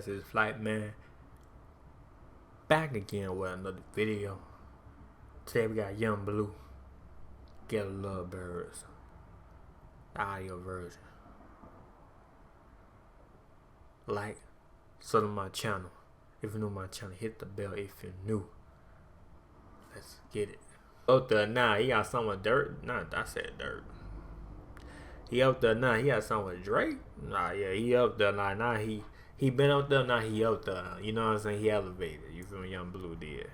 This is Flight Man back again with another video. Today we got Young Blue, Ghetto Lovebirds, audio version. Like, sub to my channel. If you're new to my channel, hit the bell if you're new. Let's get it. Up there now, he got something with Dirt. Nah, I said Dirt. He up there now, he got something with Drake. Nah, yeah, he up there now. He been up there, now he up there. You know what I'm saying? He elevated. You feel me? Young Blue did.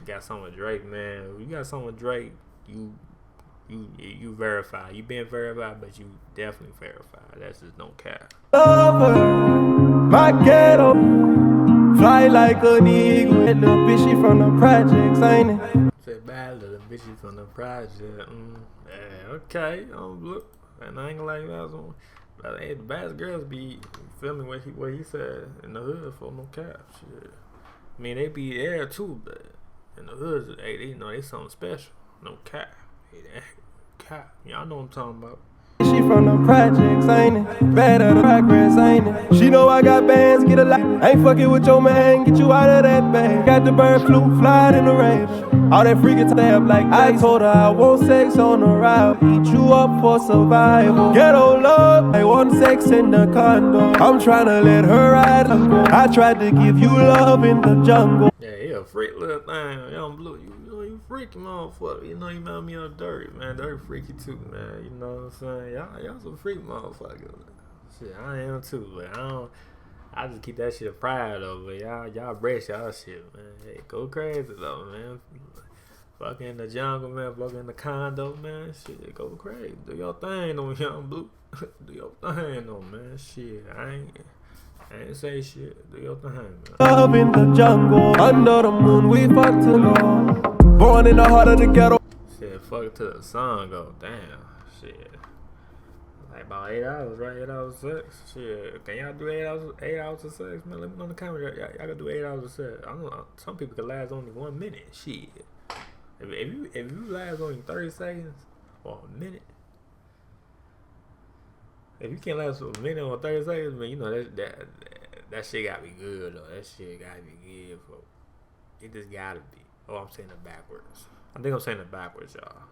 You got something with Drake, man. You got something with Drake. You verified. You been verified, but you definitely verified. That's just no cap. My ghetto, fly like an eagle. Little bitchy from the projects, ain't it? Say bad little bitchy from the project. Yeah, okay. Look, and I ain't gonna like that one. But hey, the bad girls be, you feel me, what he said in the hood for no cap. Shit. I mean, they be there too, but in the hood, hey, they know they something special. No cap. Hey, that cap. Y'all know what I'm talking about. She from the projects, ain't it? Better the progress, ain't it? She know I got bands, get a lot. Ain't fucking with your man, get you out of that bag. Got the bird flu, flying in the rain. All that freaking stab like I told her I want sex on the ride. Eat you up for survival. Ghetto love, I want sex in the condo. I'm trying to let her ride. I tried to give you love in the jungle. Yeah, he a freak little thing. Young Blue, you freaky motherfucker. You know you remind me of Dirt, man. Dirt freaky too, man. You know what I'm saying? Y'all some freak motherfuckers. Shit, I am too, but I just keep that shit a pride though. But y'all brace y'all shit, man. Hey, go crazy though, man. Fucking in the jungle, man. Fucking in the condo, man. Shit, go crazy. Do your thing though, Young Blue. Do your thing though, man. Shit, I ain't say shit. Do your thing, man. Love in the jungle, under the moon, we fuck to go. Born in the heart of the ghetto. Shit, fuck till the sun go. Damn, shit. Like about 8 hours, right? 8 hours of sex. Shit, can y'all do 8 hours of sex, man? Let me know in the comments. Y'all can do 8 hours of sex. I know some people can last only 1 minute. Shit. If you last only 30 seconds or a minute. If you can't last for a minute or 30 seconds, man, you know that shit gotta be good though. That shit gotta be good, folks. It just gotta be. Oh, I'm saying it backwards. I think I'm saying it backwards, y'all.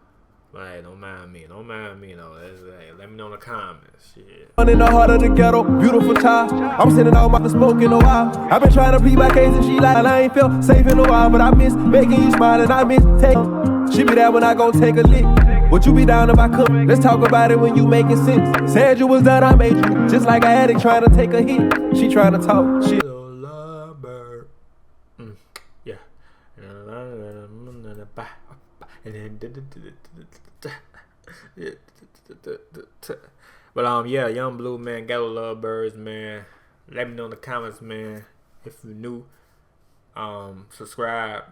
But hey, don't mind me. Don't mind me though. Hey, let me know in the comments. Shit. In the heart of the ghetto, beautiful child. I'm sending out my smoke in a while. I've been trying to plead my case and she lied. I ain't felt safe in a while, but I miss making you smile and I miss taking. She be there when I gon' take a lick. Would you be down if I could? Let's talk about it when you making sense. Said you was done, I made you. Just like an addict trying to take a hit. She trying to talk. She Lover. Yeah. But yeah, Young Blue, man, Ghetto Lovebirds, man. Let me know in the comments, man. If you're new, subscribe.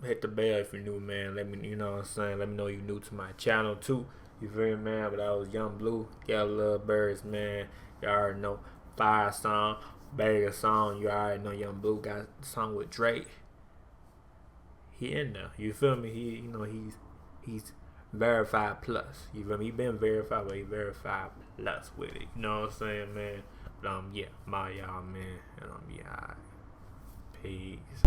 Hit the bell if you're new, man. Let me, you know what I'm saying. Let me know you're new to my channel too. You feel me, man? But I was Young Blue, Ghetto Lovebirds, man. You already know. Fire song, banger song. You already know Young Blue got a song with Drake. He in there. You feel me? He's verified plus. You feel me? He been verified, but he verified plus with it. You know what I'm saying, man? But yeah, my y'all, man. And yeah, peace.